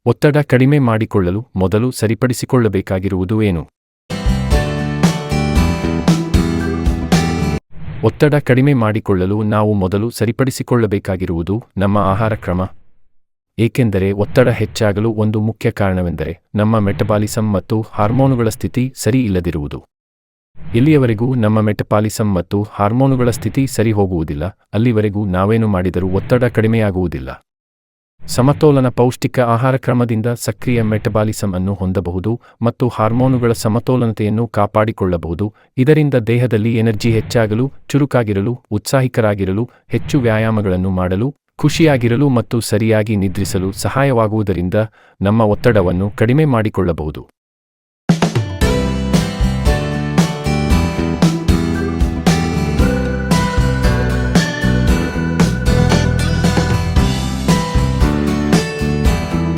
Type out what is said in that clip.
ಒತ್ತಡ ಕಡಿಮೆ ಮಾಡಿಕೊಳ್ಳಲು ಮೊದಲು ಸರಿಪಡಿಸಿಕೊಳ್ಳಬೇಕಾಗಿರುವುದು ಏನು? ಒತ್ತಡ ಕಡಿಮೆ ಮಾಡಿಕೊಳ್ಳಲು ನಾವು ಮೊದಲು ಸರಿಪಡಿಸಿಕೊಳ್ಳಬೇಕಾಗಿರುವುದು ನಮ್ಮ ಆಹಾರ ಕ್ರಮ. ಏಕೆಂದರೆ ಒತ್ತಡ ಹೆಚ್ಚಾಗಲು ಒಂದು ಮುಖ್ಯ ಕಾರಣವೆಂದರೆ ನಮ್ಮ ಮೆಟಬಾಲಿಸಮ್ ಮತ್ತು ಹಾರ್ಮೋನುಗಳ ಸ್ಥಿತಿ ಸರಿ ಇಲ್ಲದಿರುವುದು. ಎಲ್ಲಿಯವರೆಗೂ ನಮ್ಮ ಮೆಟಬಾಲಿಸಮ್ ಮತ್ತು ಹಾರ್ಮೋನುಗಳ ಸ್ಥಿತಿ ಸರಿ ಹೋಗುವುದಿಲ್ಲ, ಅಲ್ಲಿವರೆಗೂ ನಾವೇನು ಮಾಡಿದರೂ ಒತ್ತಡ ಕಡಿಮೆಯಾಗುವುದಿಲ್ಲ. ಸಮತೋಲನ ಪೌಷ್ಟಿಕ ಆಹಾರ ಕ್ರಮದಿಂದ ಸಕ್ರಿಯ ಮೆಟಬಾಲಿಸಮ್ ಅನ್ನು ಹೊಂದಬಹುದು ಮತ್ತು ಹಾರ್ಮೋನುಗಳ ಸಮತೋಲನತೆಯನ್ನು ಕಾಪಾಡಿಕೊಳ್ಳಬಹುದು. ಇದರಿಂದ ದೇಹದಲ್ಲಿ ಎನರ್ಜಿ ಹೆಚ್ಚಾಗಲು, ಚುರುಕಾಗಿರಲು, ಉತ್ಸಾಹಿಕರಾಗಿರಲು, ಹೆಚ್ಚು ವ್ಯಾಯಾಮಗಳನ್ನು ಮಾಡಲು, ಖುಷಿಯಾಗಿರಲು ಮತ್ತು ಸರಿಯಾಗಿ ನಿದ್ರಿಸಲು ಸಹಾಯವಾಗುವುದರಿಂದ ನಮ್ಮ ಒತ್ತಡವನ್ನು ಕಡಿಮೆ ಮಾಡಿಕೊಳ್ಳಬಹುದು.